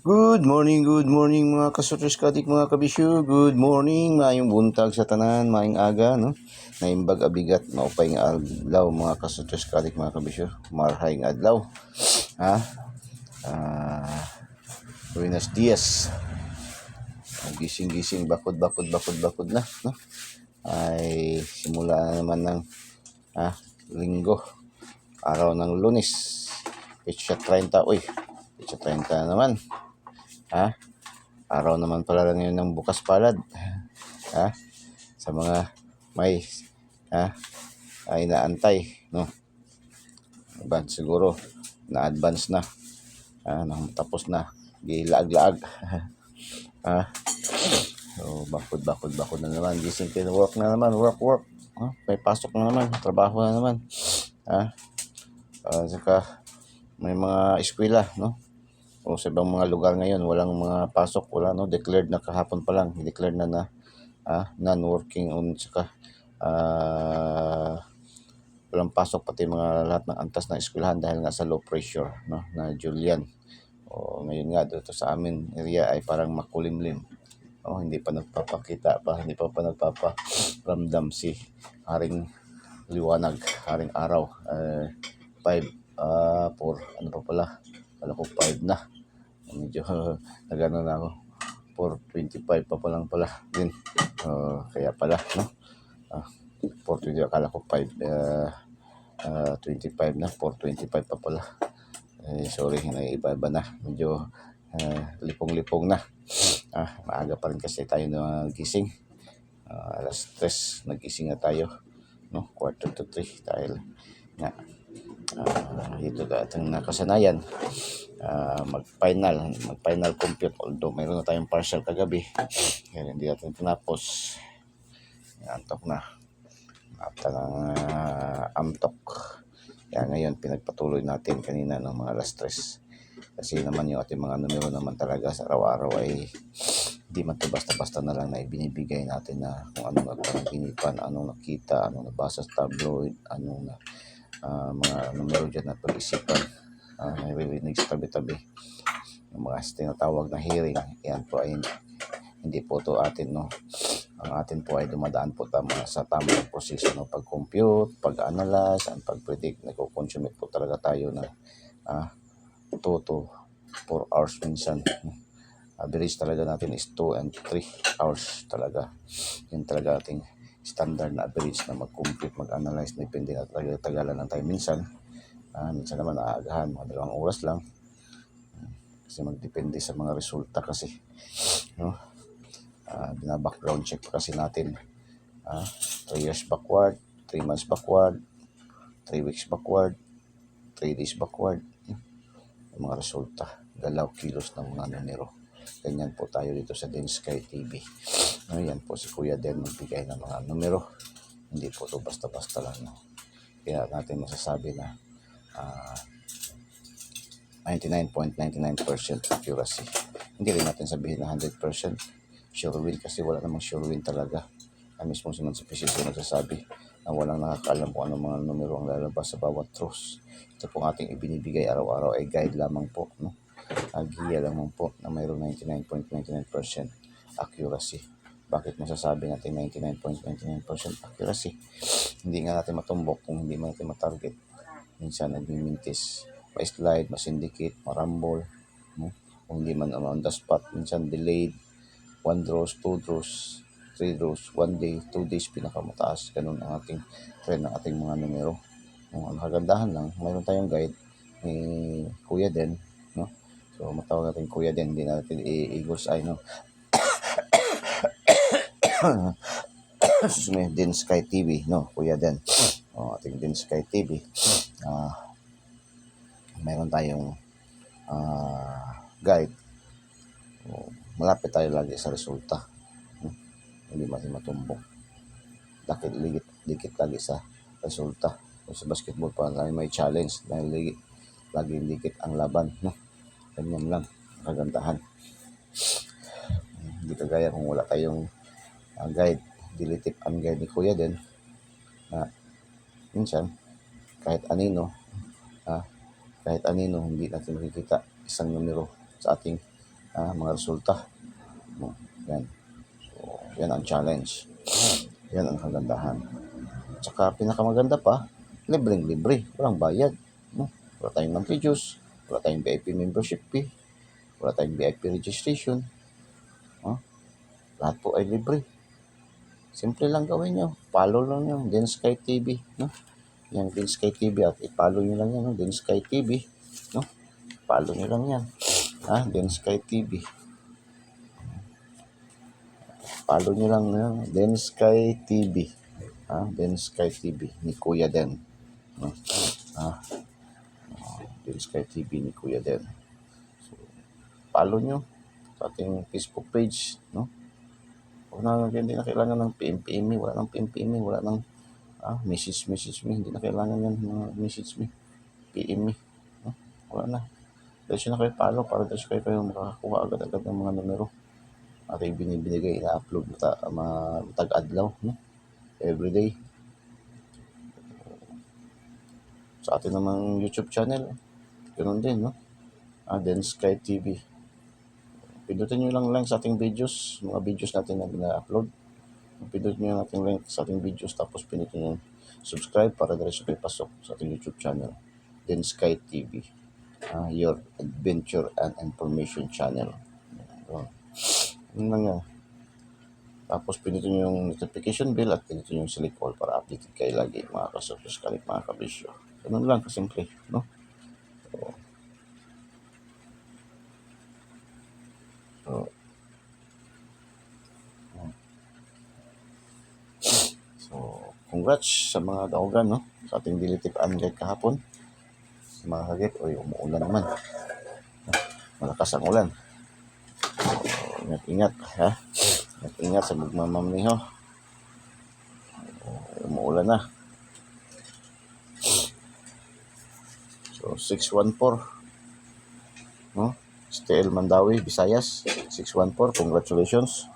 Good morning mga kasutros katik mga kabisyo. Good morning, maayong buntag sa tanan, maayong aga, no? Naimbag abigat, maupay nga adlaw mga kasutros katik mga kabisyo. Marhay nga adlaw. Ha? Buenos dias. Gising-gising, bakod na, no? Ay simula na naman ng linggo, araw ng Lunes. Petsa 30, Petsa 30 na naman. Araw naman pala lang yun ng bukas palad. Sa mga may ay naantay, no? Advance siguro, na-advance na. Tapos na, gilaag-laag. So, bakod na naman. Gising kayo, work na naman, work. May pasok na naman, trabaho na naman. Saka may mga eskwela, no? O sa ibang mga lugar ngayon, walang mga pasok, wala, no? Declared na kahapon pa lang, declared na non-working on, saka walang pasok pati mga lahat ng antas ng eskwelahan dahil nga sa low pressure, no, na Julian. Ngayon nga dito sa amin area ay parang makulimlim. Hindi pa nagpaparamdam si Haring Liwanag, Haring Araw. 4 ano pa pala, kala ko 5 na. Medyo nagano na ako, 4:25 pa lang pala din. Kaya pala, no? 4:20, akala ko 5:25 na, 4:25 pa pala. Sorry, naiiba-iba na. Medyo lipong-lipong na. Maaga pa rin kasi tayo na gising. Alas 3 nagising na tayo, no? 2:45 dahil nga ito dating nakasanayan, mag-final compute, although mayroon na tayong partial kagabi kaya hindi natin tinapos. Antok na after ng amtok. Kaya ngayon pinagpatuloy natin kanina ng mga alas 3 kasi naman yung ating mga numero naman talaga sa araw-araw ay hindi man to basta-basta na lang na ibinibigay natin na kung anong nagpanagginipan, anong nakita, anong nabasa sa tabloid, anong mga numero dyan na pag-isipan, naririnig sa tabi-tabi, yung mga tinatawag na hearing. Yan po ay hindi po to atin, no? Ang atin po ay dumadaan po sa tamang proseso ng pag-compute, pag-analyze, and pag-predict. Nagko-consume po talaga tayo ng 2 to 4 hours minsan. Average talaga natin is 2 and 3 hours talaga. Yun talaga ating standard na average na mag-compute, mag-analyze. Depende na talaga, tagalan lang tayo minsan. Minsan naman aagahan, mga 2 oras lang. Kasi magdepende sa mga resulta kasi, no? Bina-background check pa kasi natin. 3 years backward, 3 months backward, 3 weeks backward, 3 days backward. Yung mga resulta, galaw, kilos ng mga numero. Ganyan po tayo dito sa Densky TV. Yan po si Kuya Den magbigay ng mga numero. Hindi po ito basta-basta lang, no? Kaya natin masasabi na 99.99% accuracy. Hindi rin natin sabihin na 100% sure win kasi wala namang sure win talaga. Mismo si PCC nagsasabi na walang nakakaalam kung anong mga numero ang lalabas sa bawat truth. Ito pong ating ibinibigay araw-araw ay guide lamang po, no? Giya lamang po na mayroong 99.99% accuracy. Bakit masasabi natin 99.99% accuracy? Hindi nga natin matumbok kung hindi natin matarget. Minsan nagmimintis, ma-slide, ma-syndicate, marambol, no? Kung hindi man on the spot, minsan delayed, 1 draws, 2 draws, 3 draws, 1 day, 2 days pinakamataas. Ganun ang ating trend ng ating mga numero. Ang kagandahan lang, mayroon tayong guide ni Kuya Den, no? So matawag natin Kuya Den, hindi natin Eagles Eye, no? Susunod din Sky TV, no? Kuya Den, ating din Sky TV. Mayroon tayong guide. Malapit tayo lagi sa resulta, hindi matumbok. Dikit lagi sa resulta. Sa basketball pa tayo may challenge dahil laging dikit ang laban, no? Ganyan lang kagandahan. Hindi kagaya kung wala tayong guide, diletip ang guide ni Kuya Den na minsan kahit anino hindi natin makikita isang numero sa ating mga resulta. No? Yan. So, yan ang challenge. Yan ang kagandahan. Tsaka pinakamaganda pa, libreng-libre, walang bayad. No? Wala tayong monthly dues, wala tayong VIP membership fee, wala tayong VIP registration. No? Lahat po ay libre. Simple lang gawin nyo. Follow lang yung Densky TV. No? Yung Densky TV at i-follow nyo lang yan. No? Densky TV. No? Follow nyo lang yan. Densky TV. Follow nyo lang yan. Densky TV. Densky TV ni Kuya Den. No? Densky TV ni Kuya Den. So, follow nyo sa ating Facebook page. No? Hindi na kailangan ng PM, wala nang PM, wala nang message me, hindi na kailangan yan message me, PM me, no? Wala na. Dahil na kayo follow para dahil kayo makakakuha agad-agad ng mga numero ating binibigay, ina-upload tag-adlaw, no? Everyday. Sa atin namang YouTube channel, ganoon din, no? Densky TV. Pindutin nyo lang sa ating videos, mga videos natin na bina-upload. Pindutin nyo yung ating link sa ating videos, tapos pindutin nyo subscribe para diretso kayo pasok sa ating YouTube channel, Densky TV, your adventure and information channel. Yun lang yan. Tapos pindutin nyo yung notification bell at pindutin nyo yung select all para updated kayo lagi, mga kasubscribe, mga kabisyo. Ganun lang kasimple, no? So, congrats sa mga daugan, no? Sa ating dilitip-an kahit kahapon. Mga kagit, umuulan naman. Malakas ang ulan. So, ingat-ingat, ha? Ingat-ingat sa magmamamniho. Umuulan na. So, 614. No? STL Mandawi, Visayas. 614, congratulations.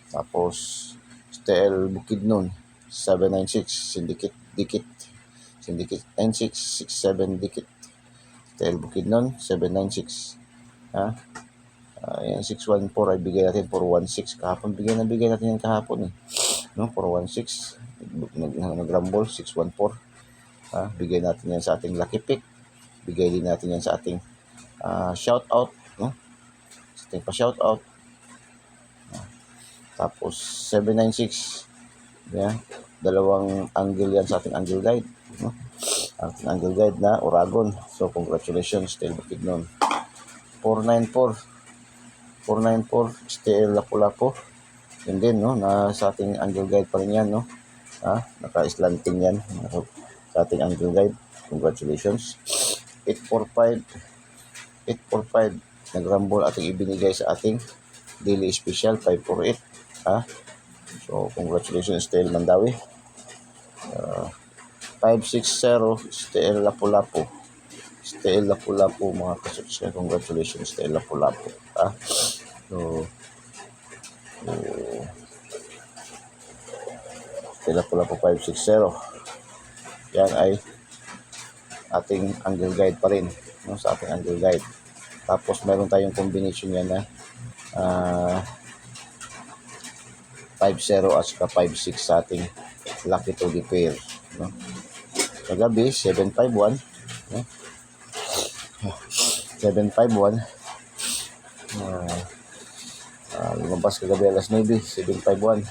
Tapos, STL Bukidnon, 796, Syndicate 9667 Dikit. STL Bukidnon, 796. Yan, 614 ay bigay natin 416. Kahapon bigay natin yan kahapon, no? 416. Nag-rumble, 614. Bigay natin yan sa ating Lucky Pick. Bigay din natin yan sa ating shout out, no? Sa ating pa-shout out. Tapos 796. Yeah. Dalawang angle yan sa ating angle guide, no? Ating angle guide na Oragon. So congratulations, still Bukidnon. 494 still Lapu-Lapu. Yun din, no? Na sa ating angle guide pa rin yan, no? Naka-slanting yan sa ating angle guide. Congratulations. 845 nag-rumble ating ibinigay sa ating daily special 548. So congratulations, still Mandawi. 560 still Lapu-Lapu. Still Lapu-Lapu, mga kasubscribe. Congratulations, still Lapu-Lapu. So still Lapu-Lapu 560. Yan ay ating angle guide pa rin, no? Sa ating angle guide. Tapos meron tayong combination yan na 5-0 at saka 5-6 sa ating lucky to the pair, no? Kagabi 751, no? 751 lumabas kagabi alas 9, 751.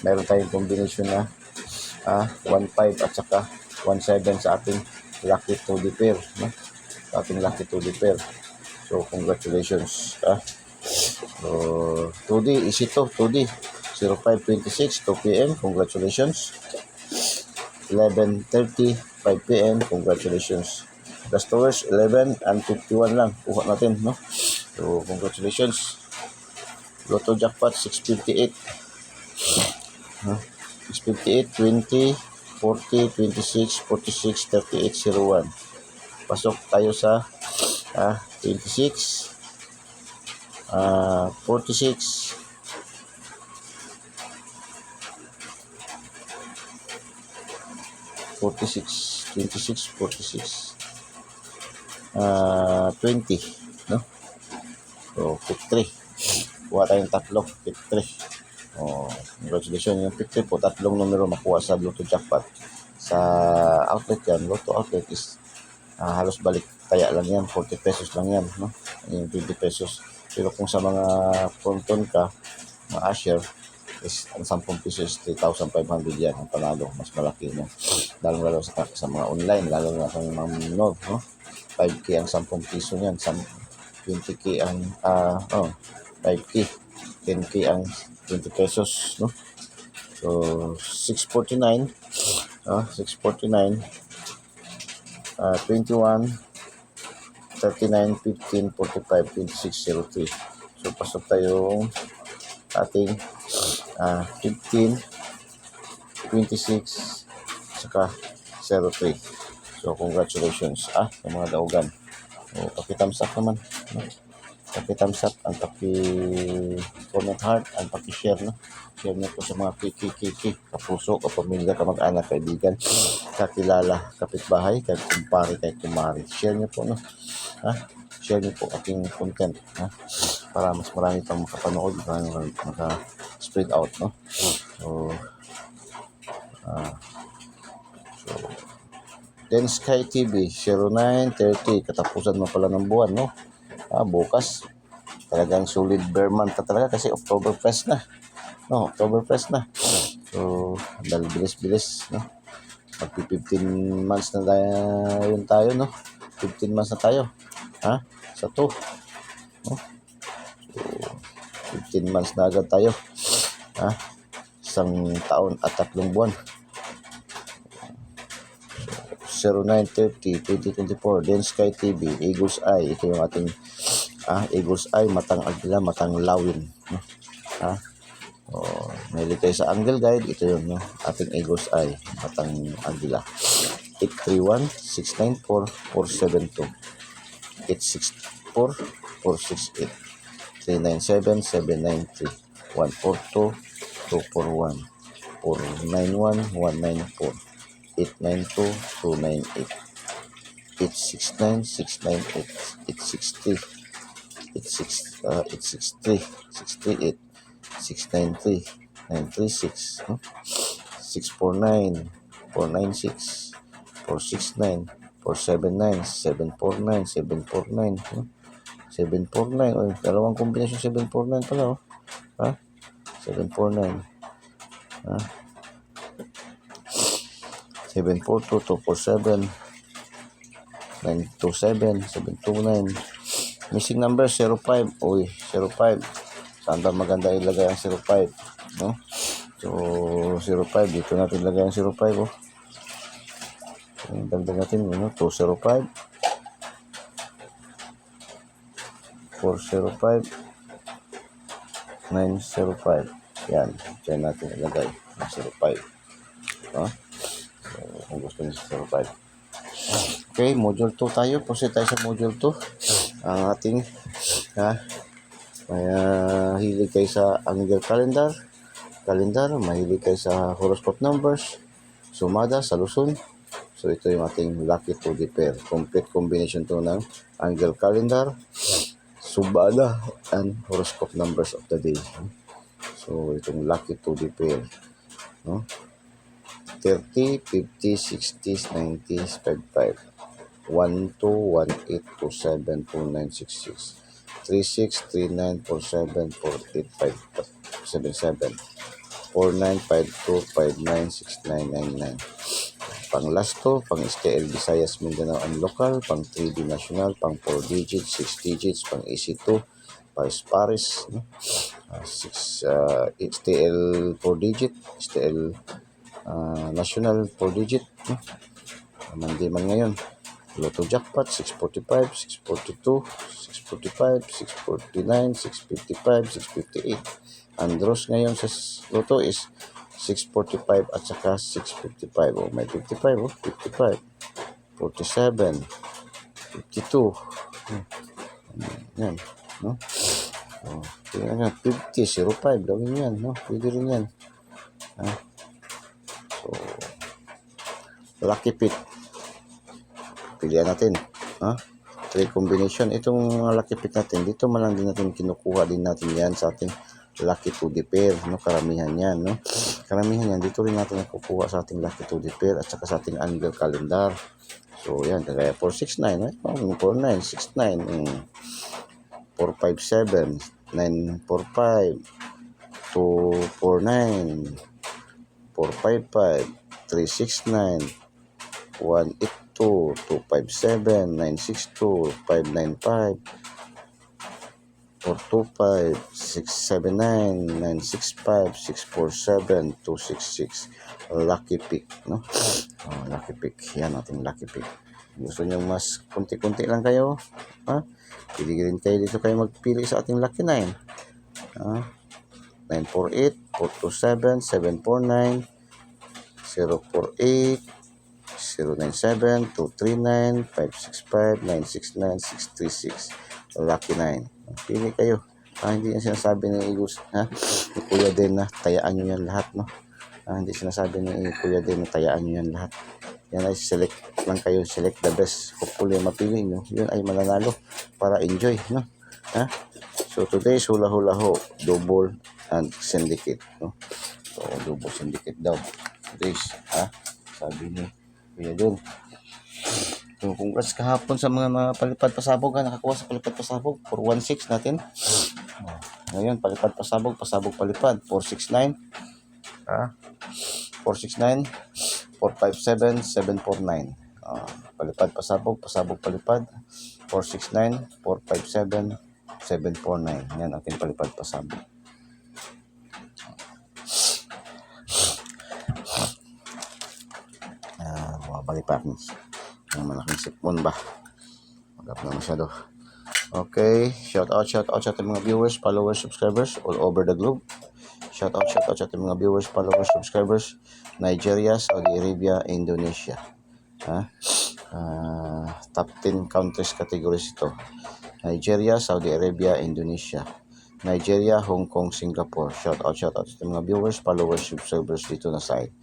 Meron tayong combination na 1-5 at saka 1-7 sa ating lucky to the pair, no? Sa ating lucky to the pair. So congratulations. So 2D is ito, 2D 0526 2 PM, congratulations. 11:30 5 PM, congratulations. Last hours 11 and 51 lang kuha natin, no? So congratulations. Lotto jackpot 658. 658 20 40 26 46 38 01. Pasok tayo sa 26 46 46 26 46 20 no? So, pick 3. Kuha tayong tatlo, pick 3. Oh, congratulations. Yung pick 3 po, tatlong numero makuha sa Lotto Jackpot. Sa outlet yan, Lotto outlet is halos balik kaya lang yan, 40 pesos lang yan, no? Yung 20 pesos. Pero kung sa mga fronton ka, mga usher, is ang 10 pesos, 3,500 yan ang panalo, mas malaki mo. Lalo sa mga online, lalo na sa mga nod, no? 5K ang 10 piso niyan, 20K ang 5K, 10K ang 20 pesos, no? So 649, 21, 39, 15, 45, 26, 03. So pasok tayong ating 15, 26, saka 03. So congratulations sa mga daugan. So paki-thumbs up naman, no? Paki-thumbs up, ang paki-comment heart, ang paki-share, no? Share niyo po sa mga kapuso, kapamilya, kamag-anak, kaibigan, kakilala, kapitbahay, kahit kumpare, kahit kumari. Share niyo po, no? Share niyo po aking content, para mas marami pang makapanood, marami maka-spread out, no? So then Sky TV 0930, katapusan mo pala ng buwan, no? Bukas talagang solid bear month talaga kasi Oktoberfest na, no? Oktoberfest na. So dahil bilis-bilis, no? Magpi 15 months na tayo, no? 15 months na tayo sa 2, no? So 15 months na agad tayo, isang taon at 3 buwan. 0930, 2024, then Sky TV, Eagles Eye. Ito yung ating Eagles Eye, matang agila, matang lawin, no? Mahilig kayo sa angle guide, ito yung ating Eagles Eye, matang agila. 831-694-472, 864-468, 397-793, 142-241, 491-194, 892-298, 869-698, 863, 638, 693, 936, 649, 496, 469, 479, 749, 749, 749, dalawang kombinasyon 749 pala, 749, 742-247, 927, 729. Missing number 05. 05. Saan ba maganda ilagay ang 05, no? So 05, dito natin ilagay ang 05, Dagdag natin, 205, 405, 905. Yan, dyan natin ilagay ang 05, kung gusto niyo sa 05. Okay, module 2 tayo. Proceed tayo sa module 2. Ang ating mahilig kayo sa annual calendar, mahilig kayo sa horoscope numbers, sumada sa Luzon. So ito yung ating lucky 2D pair. Complete combination to ng annual calendar, sumada, and horoscope numbers of the day. So itong lucky 2D pair, 30, 50, 60, 90, 55, 12, 18, 27, 29, 66, 36, 39, 47, 48, 77, 49, 52, 59, 69, 99. Pang last to, pang STL Visayas, Mindanao and local, pang 3D national, pang 4 digits, 6 digits, pang AC2, Paris, 6 STL 4 digit, STL national 4 digit, Mandiman ngayon. Lotto Jackpot 645, 642, 645, 649, 655, 658. Ang draws ngayon sa Lotto is 645 at saka 655. May 55, 55, 47, 52. Yan, no? Tingnan nga, 50, 05, gawin yan, no? Pwede rin yan. So, lucky pick. Pilihan natin, 3 combination. Itong mga lucky pick natin, dito man lang din natin kinukuha din natin yan sa ating lucky 2D pair, no? Karamihan yan, no? Karamihan yan, dito rin natin nakukuha sa ating lucky 2D pair at saka sa ating angle calendar. So, yan, kagaya 469, right? 49, 69, 457, 945, 249, 455, 369, 182, 257, 962, 595, 425, 679, 965, 647, 266. Lucky pick, no? Oh, lucky pick. Yan ating lucky pick. Gusto nyo mas kunti-kunti lang kayo? Ha? Pili rin kayo dito kayo magpili sa ating lucky 9. Ha? 948, 427, 749, 048, 097, 239, 565, 969, 636. Lucky 9. Pili kayo. Hindi yan sinasabi ni Igus, ha? Ni Kuya Den na tayaan nyo yan lahat, no? Hindi sinasabi ni Kuya Den na tayaan nyo yan lahat. Yan ay select lang kayo, select the best. Hopefully mapili nyo, yun ay mananalo para enjoy, no? Ha? So today's hula hula ho, double and syndicate, no? So double syndicate daw. Today's, ha? Sabi ni Kuya Den. So, congrats kahapon sa mga palipad pasabog, ha? Nakakuha sa palipad pasabog, 416 natin. Ngayon, palipad pasabog, pasabog palipad, 469. Ha? 469, 457, 749. Palipad pasabog, pasabog palipad, 469, 457, 749. Yan ating palipad pasabog. Bumabalik pa akin. Ang malaking sipon ba? Magap na masyado. Okay, shout out sa mga viewers, followers, subscribers all over the globe. Shout out sa mga viewers, followers, subscribers, Nigeria, Saudi Arabia, Indonesia. Top 10 countries categories ito. Nigeria, Saudi Arabia, Indonesia. Nigeria, Hong Kong, Singapore. Shout out sa mga viewers, followers, subscribers dito na side.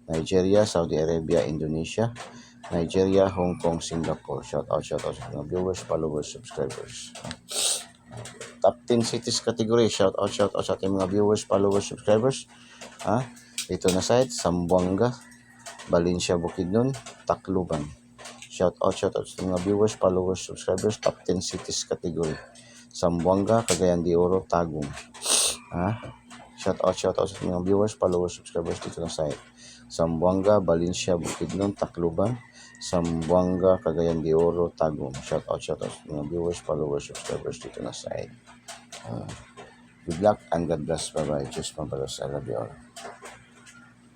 Nigeria, Saudi Arabia, Indonesia. Nigeria, Hong Kong, Singapore. Shout out sa mga viewers, followers, subscribers. Top 10 cities category. Shout out sa ating mga viewers, followers, subscribers. Dito na side, Zamboanga, Valencia, Bukidnon, Tacloban. Shout out sa mga viewers, followers, subscribers. Top 10 cities category. Zamboanga, Cagayan de Oro, Tagum. Shout out sa mga viewers, followers, subscribers dito na side. Zamboanga, Valencia, Bukidnon, Tacloban, Zamboanga, Cagayan de Oro, Tagum. Shout out sa mga viewers, followers, subscribers dito na side. Good luck and God bless. Bye-bye. Just mabalos. I love you all.